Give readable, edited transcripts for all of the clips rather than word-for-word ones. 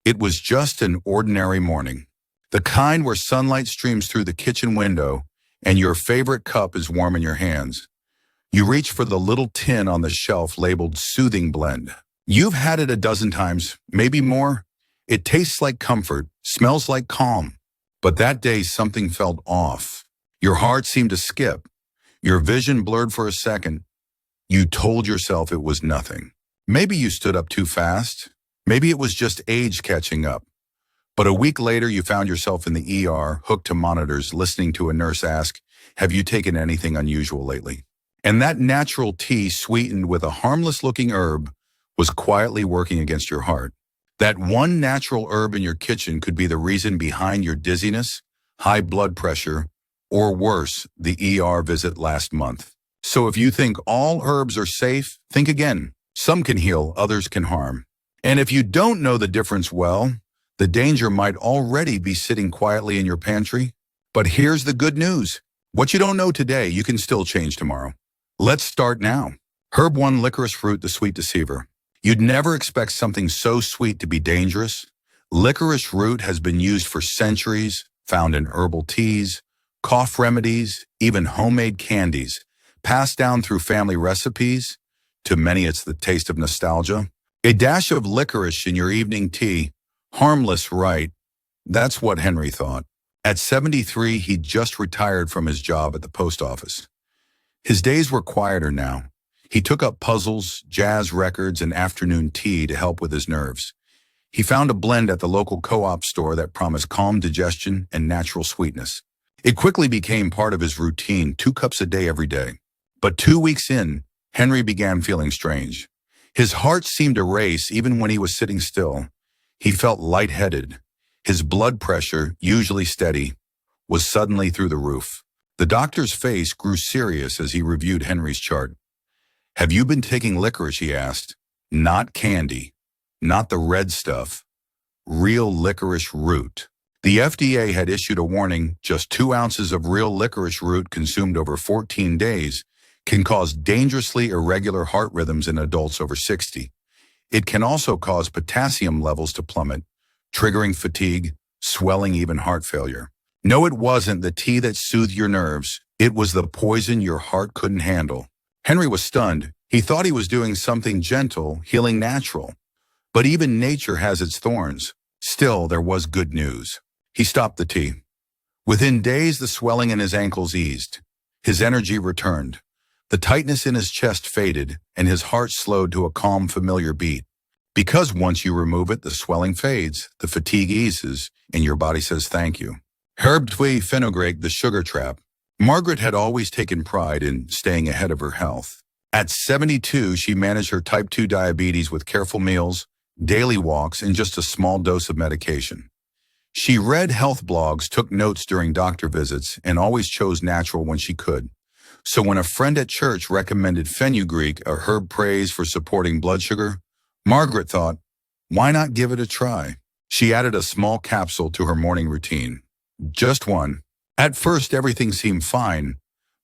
It was just an ordinary morning. The kind where sunlight streams through the kitchen window and your favorite cup is warm in your hands. You reach for the little tin on the shelf labeled Soothing Blend. You've had it a dozen times, maybe more. It tastes like comfort, smells like calm. But that day something felt off. Your heart seemed to skip. Your vision blurred for a second. You told yourself it was nothing. Maybe you stood up too fast. Maybe it was just age catching up. But a week later, you found yourself in the ER, hooked to monitors, listening to a nurse ask, "Have you taken anything unusual lately?" And that natural tea sweetened with a harmless-looking herb was quietly working against your heart. That one natural herb in your kitchen could be the reason behind your dizziness, high blood pressure, or worse, the ER visit last month. So if you think all herbs are safe, think again. Some can heal, others can harm. And if you don't know the difference well, the danger might already be sitting quietly in your pantry. But here's the good news. What you don't know today, you can still change tomorrow. Let's start now. Herb 1, Licorice Root, the Sweet Deceiver. You'd never expect something so sweet to be dangerous. Licorice root has been used for centuries, found in herbal teas, cough remedies, even homemade candies, passed down through family recipes. To many, it's the taste of nostalgia. A dash of licorice in your evening tea, harmless, right? That's what Henry thought. At 73, he'd just retired from his job at the post office. His days were quieter now. He took up puzzles, jazz records, and afternoon tea to help with his nerves. He found a blend at the local co-op store that promised calm digestion and natural sweetness. It quickly became part of his routine, 2 cups a day every day. But 2 weeks in, Henry began feeling strange. His heart seemed to race even when he was sitting still. He felt lightheaded. His blood pressure, usually steady, was suddenly through the roof. The doctor's face grew serious as he reviewed Henry's chart. "Have you been taking licorice?" he asked. "Not candy, not the red stuff, real licorice root." The FDA had issued a warning: just 2 ounces of real licorice root consumed over 14 days can cause dangerously irregular heart rhythms in adults over 60. It can also cause potassium levels to plummet, triggering fatigue, swelling, even heart failure. No, it wasn't the tea that soothed your nerves. It was the poison your heart couldn't handle. Henry was stunned. He thought he was doing something gentle, healing, natural. But even nature has its thorns. Still, there was good news. He stopped the tea. Within days, the swelling in his ankles eased. His energy returned. The tightness in his chest faded, and his heart slowed to a calm, familiar beat. Because once you remove it, the swelling fades, the fatigue eases, and your body says thank you. Herb 2, Fenugreek, the Sugar Trap. Margaret had always taken pride in staying ahead of her health. At 72, she managed her type 2 diabetes with careful meals, daily walks, and just a small dose of medication. She read health blogs, took notes during doctor visits, and always chose natural when she could. So when a friend at church recommended Fenugreek, a herb praised for supporting blood sugar, Margaret thought, why not give it a try? She added a small capsule to her morning routine. Just one. At first, everything seemed fine,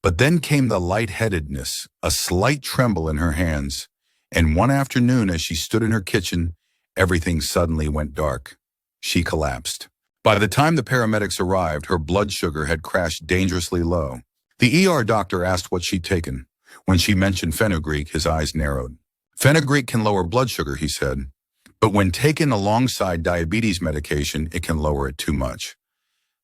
but then came the lightheadedness, a slight tremble in her hands, and one afternoon as she stood in her kitchen, everything suddenly went dark. She collapsed. By the time the paramedics arrived, her blood sugar had crashed dangerously low. The ER doctor asked what she'd taken. When she mentioned Fenugreek, his eyes narrowed. Fenugreek can lower blood sugar, he said, but when taken alongside diabetes medication, it can lower it too much.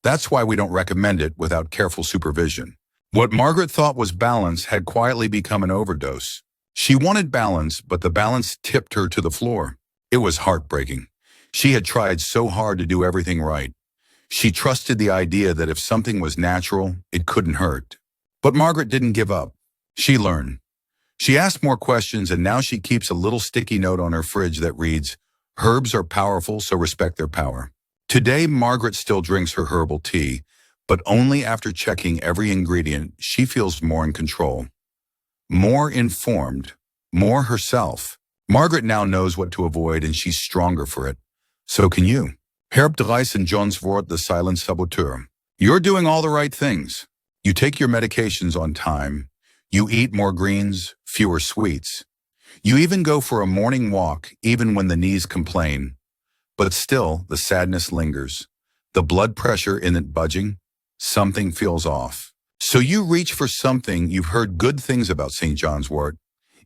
That's why we don't recommend it without careful supervision. What Margaret thought was balance had quietly become an overdose. She wanted balance, but the balance tipped her to the floor. It was heartbreaking. She had tried so hard to do everything right. She trusted the idea that if something was natural, it couldn't hurt. But Margaret didn't give up. She learned. She asked more questions, and now she keeps a little sticky note on her fridge that reads, "Herbs are powerful, so respect their power." Today, Margaret still drinks her herbal tea, but only after checking every ingredient. She feels more in control, more informed, more herself. Margaret now knows what to avoid, and she's stronger for it. So can you. Herb 3 and John's Wort, the silent Saboteur. You're doing all the right things. You take your medications on time. You eat more greens, fewer sweets. You even go for a morning walk, even when the knees complain. But still, the sadness lingers. The blood pressure isn't budging. Something feels off. So you reach for something you've heard good things about St. John's wort.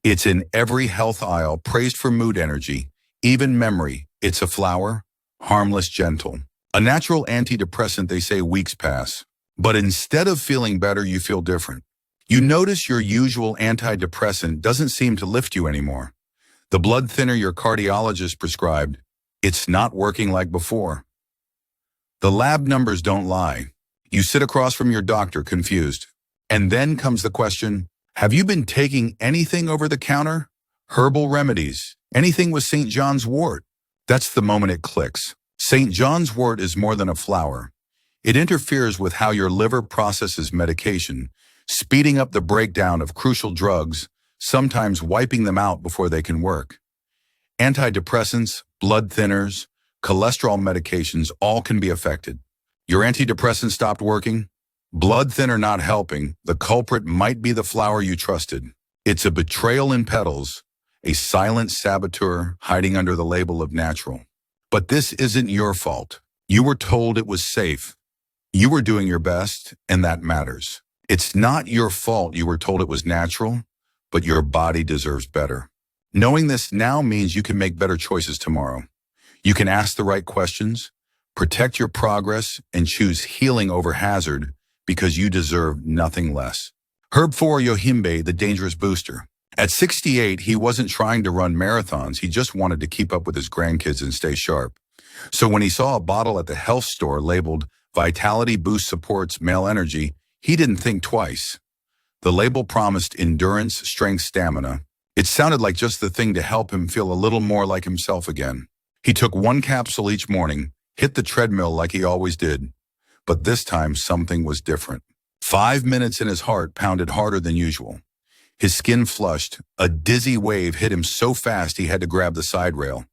It's in every health aisle, praised for mood energy, even memory. It's a flower, harmless, gentle. A natural antidepressant, they say weeks pass. But instead of feeling better, you feel different. You notice your usual antidepressant doesn't seem to lift you anymore. The blood thinner your cardiologist prescribed, it's not working like before. The lab numbers don't lie. You sit across from your doctor confused. And then comes the question, have you been taking anything over the counter? Herbal remedies, anything with St. John's wort? That's the moment it clicks. St. John's wort is more than a flower. It interferes with how your liver processes medication, speeding up the breakdown of crucial drugs, sometimes wiping them out before they can work. Antidepressants, blood thinners, cholesterol medications all can be affected. Your antidepressant stopped working? Blood thinner not helping, the culprit might be the flower you trusted. It's a betrayal in petals, a silent saboteur hiding under the label of natural. But this isn't your fault. You were told it was safe. You were doing your best, and that matters. It's not your fault you were told it was natural, but your body deserves better. Knowing this now means you can make better choices tomorrow. You can ask the right questions, protect your progress, and choose healing over hazard because you deserve nothing less. Herb 4 Yohimbe, the dangerous booster. At 68, he wasn't trying to run marathons. He just wanted to keep up with his grandkids and stay sharp. So when he saw a bottle at the health store labeled Vitality Boost Supports Male Energy, he didn't think twice. The label promised endurance, strength, stamina. It sounded like just the thing to help him feel a little more like himself again. He took one capsule each morning, hit the treadmill like he always did. But this time, something was different. 5 minutes and his heart pounded harder than usual. His skin flushed. A dizzy wave hit him so fast he had to grab the side rail.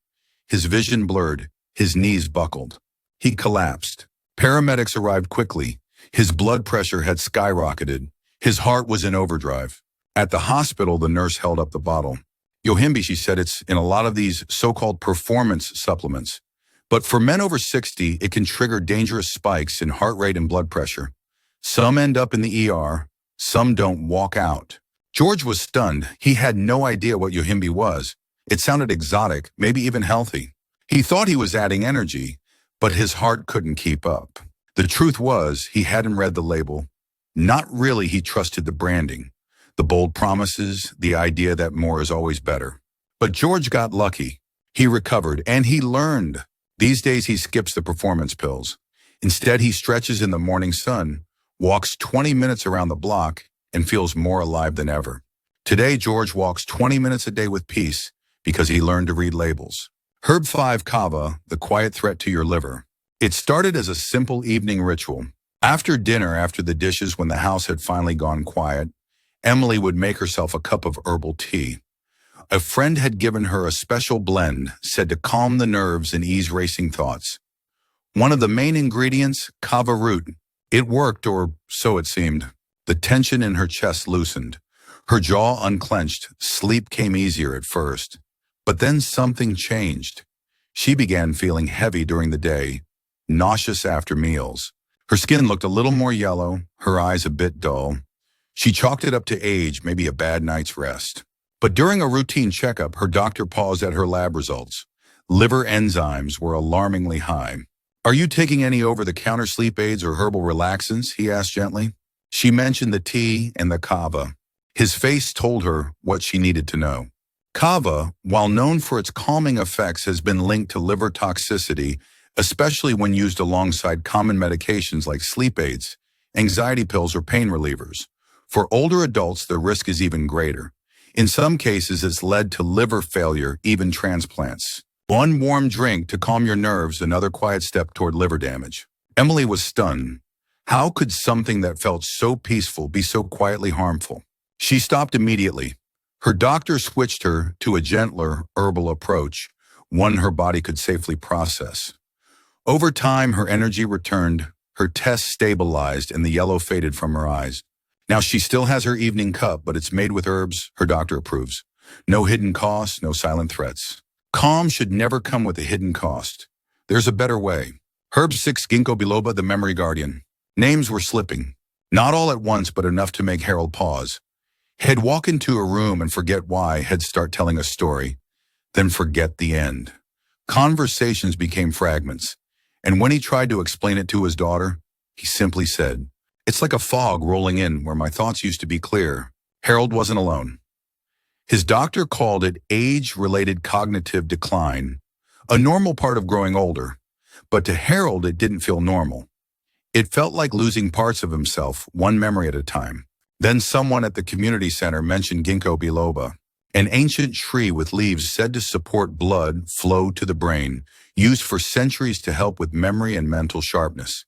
His vision blurred. His knees buckled. He collapsed. Paramedics arrived quickly. His blood pressure had skyrocketed. His heart was in overdrive. At the hospital, the nurse held up the bottle. Yohimbe, she said, it's in a lot of these so-called performance supplements. But for men over 60, it can trigger dangerous spikes in heart rate and blood pressure. Some end up in the ER, some don't walk out. George was stunned. He had no idea what Yohimbe was. It sounded exotic, maybe even healthy. He thought he was adding energy, but his heart couldn't keep up. The truth was, he hadn't read the label. Not really, he trusted the branding, the bold promises, the idea that more is always better. But George got lucky. He recovered, and he learned. These days, he skips the performance pills. Instead, he stretches in the morning sun, walks 20 minutes around the block, and feels more alive than ever. Today, George walks 20 minutes a day with peace because he learned to read labels. Herb 5 Kava, the quiet threat to your liver. It started as a simple evening ritual. After dinner, after the dishes, when the house had finally gone quiet, Emily would make herself a cup of herbal tea. A friend had given her a special blend, said to calm the nerves and ease racing thoughts. One of the main ingredients, kava root. It worked, or so it seemed. The tension in her chest loosened. Her jaw unclenched. Sleep came easier at first. But then something changed. She began feeling heavy during the day, nauseous after meals. Her skin looked a little more yellow, her eyes a bit dull. She chalked it up to age, maybe a bad night's rest. But during a routine checkup, her doctor paused at her lab results. Liver enzymes were alarmingly high. "Are you taking any over-the-counter sleep aids or herbal relaxants?" he asked gently. She mentioned the tea and the kava. His face told her what she needed to know. Kava, while known for its calming effects, has been linked to liver toxicity, especially when used alongside common medications like sleep aids, anxiety pills, or pain relievers. For older adults, the risk is even greater. In some cases, it's led to liver failure, even transplants. One warm drink to calm your nerves, another quiet step toward liver damage. Emily was stunned. How could something that felt so peaceful be so quietly harmful? She stopped immediately. Her doctor switched her to a gentler herbal approach, one her body could safely process. Over time, her energy returned, her tests stabilized, and the yellow faded from her eyes. Now she still has her evening cup, but it's made with herbs her doctor approves. No hidden costs, no silent threats. Calm should never come with a hidden cost. There's a better way. Herb 6 Ginkgo Biloba, the memory guardian. Names were slipping. Not all at once, but enough to make Harold pause. He'd walk into a room and forget why, he'd start telling a story, then forget the end. Conversations became fragments, and when he tried to explain it to his daughter, he simply said, "It's like a fog rolling in where my thoughts used to be clear." Harold wasn't alone. His doctor called it age-related cognitive decline, a normal part of growing older, but to Harold it didn't feel normal. It felt like losing parts of himself, one memory at a time. Then someone at the community center mentioned Ginkgo biloba, an ancient tree with leaves said to support blood flow to the brain, used for centuries to help with memory and mental sharpness.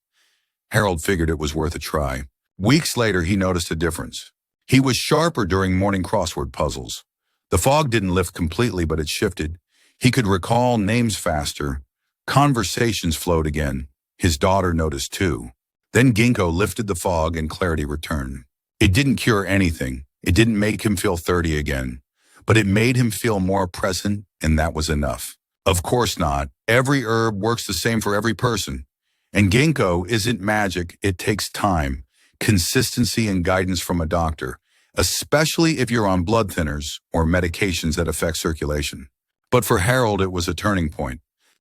Harold figured it was worth a try. Weeks later, he noticed a difference. He was sharper during morning crossword puzzles. The fog didn't lift completely, but it shifted. He could recall names faster. Conversations flowed again. His daughter noticed too. Then Ginkgo lifted the fog and clarity returned. It didn't cure anything. It didn't make him feel 30 again. But it made him feel more present, and that was enough. Of course not. Every herb works the same for every person. And Ginkgo isn't magic. It takes time, consistency, and guidance from a doctor, especially if you're on blood thinners or medications that affect circulation. But for Harold, it was a turning point.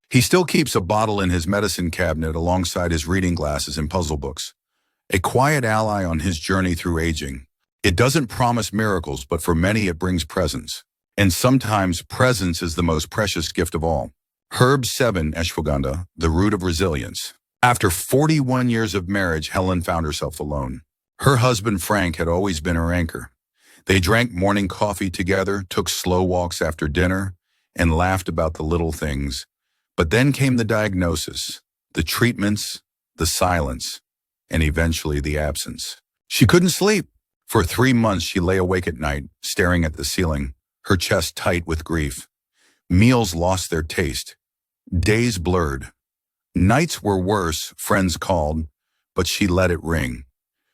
He still keeps a bottle in his medicine cabinet alongside his reading glasses and puzzle books, a quiet ally on his journey through aging. It doesn't promise miracles, but for many it brings presence. And sometimes presence is the most precious gift of all. Herb 7 Ashwagandha, the root of resilience. After 41 years of marriage, Helen found herself alone. Her husband Frank had always been her anchor. They drank morning coffee together, took slow walks after dinner, and laughed about the little things. But then came the diagnosis, the treatments, the silence, and eventually the absence. She couldn't sleep. For 3 months, she lay awake at night, staring at the ceiling, her chest tight with grief. Meals lost their taste. Days blurred. Nights were worse, friends called, but she let it ring.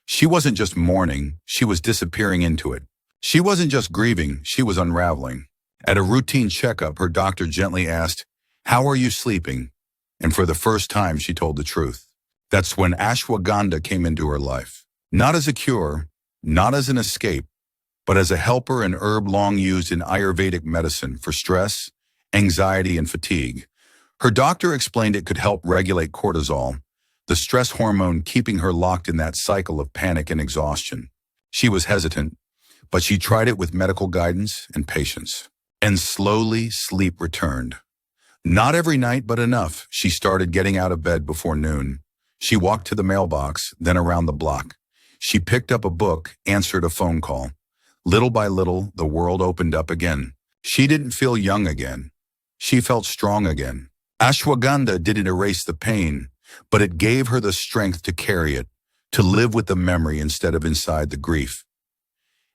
She wasn't just mourning, she was disappearing into it. She wasn't just grieving, she was unraveling. At a routine checkup, her doctor gently asked, "How are you sleeping?" And for the first time, she told the truth. That's when ashwagandha came into her life. Not as a cure, not as an escape, but as a helper, and herb long used in Ayurvedic medicine for stress, anxiety, and fatigue. Her doctor explained it could help regulate cortisol, the stress hormone keeping her locked in that cycle of panic and exhaustion. She was hesitant, but she tried it with medical guidance and patience. And slowly, sleep returned. Not every night, but enough. She started getting out of bed before noon. She walked to the mailbox, then around the block. She picked up a book, answered a phone call. Little by little, the world opened up again. She didn't feel young again. She felt strong again. Ashwagandha didn't erase the pain, but it gave her the strength to carry it, to live with the memory instead of inside the grief.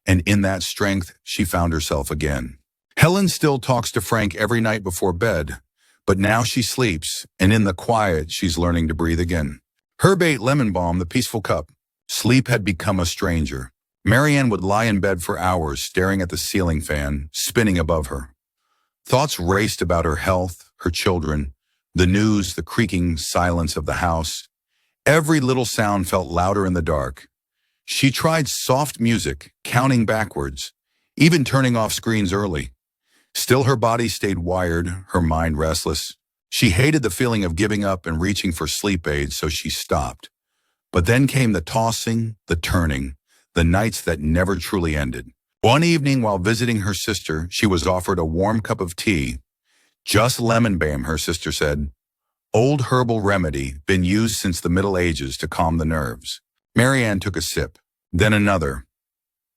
And in that strength, she found herself again. Helen still talks to Frank every night before bed, but now she sleeps, and in the quiet, she's learning to breathe again. Herb 8 Lemon Balm, the peaceful cup. Sleep had become a stranger. Marianne would lie in bed for hours, staring at the ceiling fan, spinning above her. Thoughts raced about her health, her children, the news, the creaking silence of the house. Every little sound felt louder in the dark. She tried soft music, counting backwards, even turning off screens early. Still, her body stayed wired, her mind restless. She hated the feeling of giving up and reaching for sleep aids, so she stopped. But then came the tossing, the turning, the nights that never truly ended. One evening, while visiting her sister, she was offered a warm cup of tea. Just lemon balm, her sister said. Old herbal remedy, been used since the Middle Ages to calm the nerves. Marianne took a sip, then another.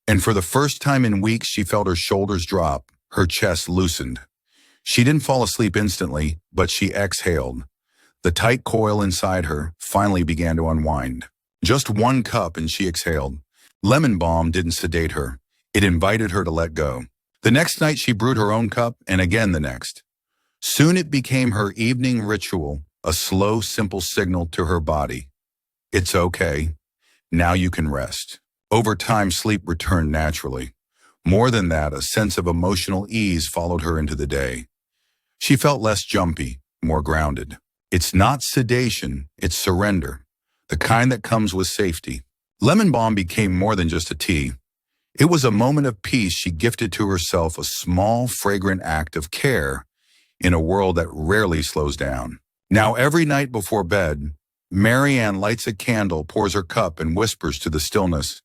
And for the first time in weeks, she felt her shoulders drop, her chest loosened. She didn't fall asleep instantly, but she exhaled. The tight coil inside her finally began to unwind. Just one cup and she exhaled. Lemon balm didn't sedate her. It invited her to let go. The next night she brewed her own cup, and again the next. Soon it became her evening ritual, a slow, simple signal to her body. It's okay. Now you can rest. Over time, sleep returned naturally. More than that, a sense of emotional ease followed her into the day. She felt less jumpy, more grounded. It's not sedation, it's surrender, the kind that comes with safety. Lemon balm became more than just a tea. It was a moment of peace. She gifted to herself, a small, fragrant act of care in a world that rarely slows down. Now every night before bed, Marianne lights a candle, pours her cup, and whispers to the stillness,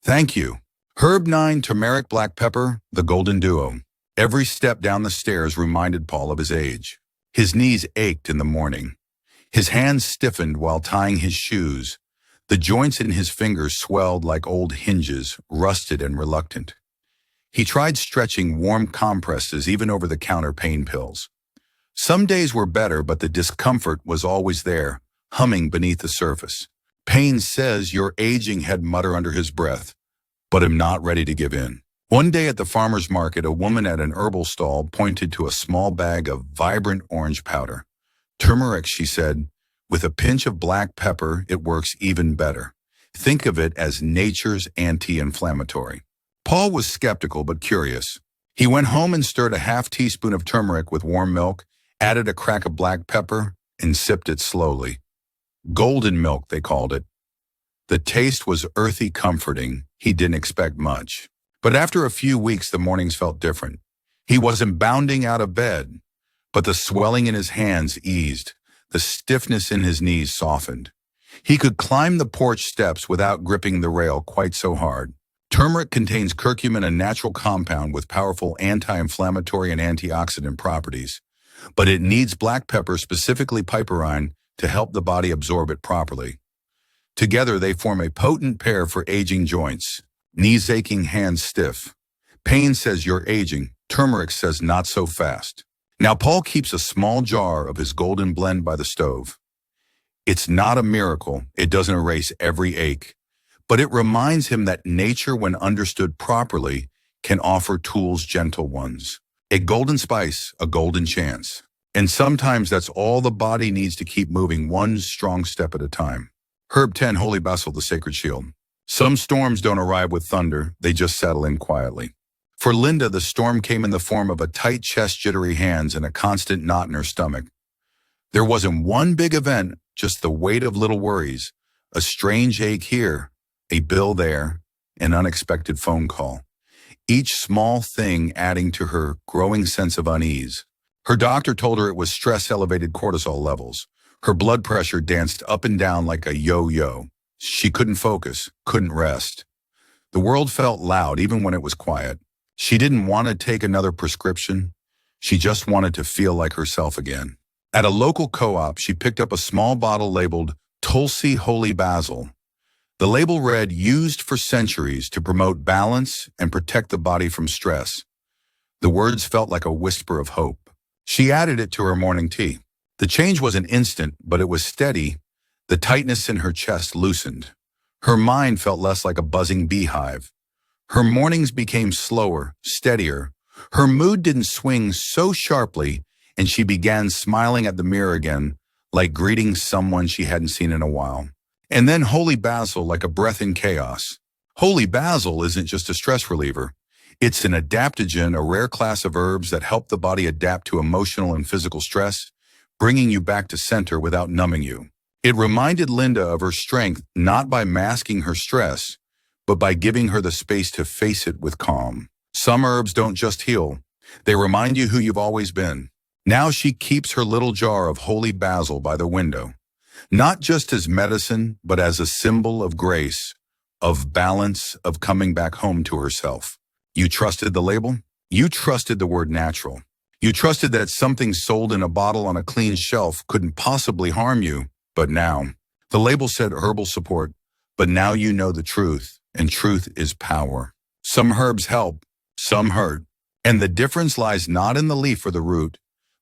"Thank you." Herb 9, turmeric, black pepper, the golden duo. Every step down the stairs reminded Paul of his age. His knees ached in the morning. His hands stiffened while tying his shoes. The joints in his fingers swelled like old hinges, rusted and reluctant. He tried stretching warm compresses, even over-the-counter pain pills. Some days were better, but the discomfort was always there, humming beneath the surface. "Pain says you're aging," he'd mutter under his breath, but I'm not ready to give in. One day at the farmer's market, a woman at an herbal stall pointed to a small bag of vibrant orange powder. "Turmeric," she said. "With a pinch of black pepper, it works even better. Think of it as nature's anti-inflammatory." Paul was skeptical but curious. He went home and stirred a half teaspoon of turmeric with warm milk, added a crack of black pepper, and sipped it slowly. Golden milk, they called it. The taste was earthy, comforting. He didn't expect much. But after a few weeks, the mornings felt different. He wasn't bounding out of bed, but the swelling in his hands eased. The stiffness in his knees softened. He could climb the porch steps without gripping the rail quite so hard. Turmeric contains curcumin, a natural compound with powerful anti-inflammatory and antioxidant properties. But it needs black pepper, specifically piperine, to help the body absorb it properly. Together, they form a potent pair for aging joints. Knees aching, hands stiff. Pain says you're aging. Turmeric says not so fast. Now Paul keeps a small jar of his golden blend by the stove. It's not a miracle. It doesn't erase every ache. But it reminds him that nature, when understood properly, can offer tools, gentle ones. A golden spice, a golden chance. And sometimes that's all the body needs to keep moving, one strong step at a time. Herb 10, holy basil, the sacred shield. Some storms don't arrive with thunder, they just settle in quietly. For Linda, the storm came in the form of a tight chest, jittery hands, and a constant knot in her stomach. There wasn't one big event, just the weight of little worries, a strange ache here, a bill there, an unexpected phone call. Each small thing adding to her growing sense of unease. Her doctor told her it was stress, elevated cortisol levels. Her blood pressure danced up and down like a yo-yo. She couldn't focus, couldn't rest. The world felt loud even when it was quiet. She didn't want to take another prescription. She just wanted to feel like herself again. At a local co-op, she picked up a small bottle labeled Tulsi Holy Basil. The label read, "Used for centuries to promote balance and protect the body from stress." The words felt like a whisper of hope. She added it to her morning tea. The change wasn't instant, but it was steady. The tightness in her chest loosened. Her mind felt less like a buzzing beehive. Her mornings became slower, steadier. Her mood didn't swing so sharply, and she began smiling at the mirror again, like greeting someone she hadn't seen in a while. And then holy basil, like a breath in chaos. Holy basil isn't just a stress reliever. It's an adaptogen, a rare class of herbs that help the body adapt to emotional and physical stress, bringing you back to center without numbing you. It reminded Linda of her strength, not by masking her stress, but by giving her the space to face it with calm. Some herbs don't just heal. They remind you who you've always been. Now she keeps her little jar of holy basil by the window, not just as medicine, but as a symbol of grace, of balance, of coming back home to herself. You trusted the label? You trusted the word natural. You trusted that something sold in a bottle on a clean shelf couldn't possibly harm you. But now, the label said herbal support, but now you know the truth, and truth is power. Some herbs help, some hurt, and the difference lies not in the leaf or the root,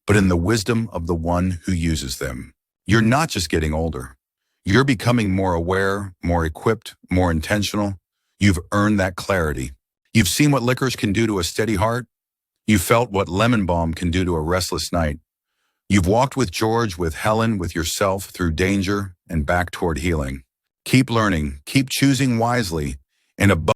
but in the wisdom of the one who uses them. You're not just getting older. You're becoming more aware, more equipped, more intentional. You've earned that clarity. You've seen what licorice can do to a steady heart. You felt what lemon balm can do to a restless night. You've walked with George, with Helen, with yourself through danger and back toward healing. Keep learning, keep choosing wisely, and above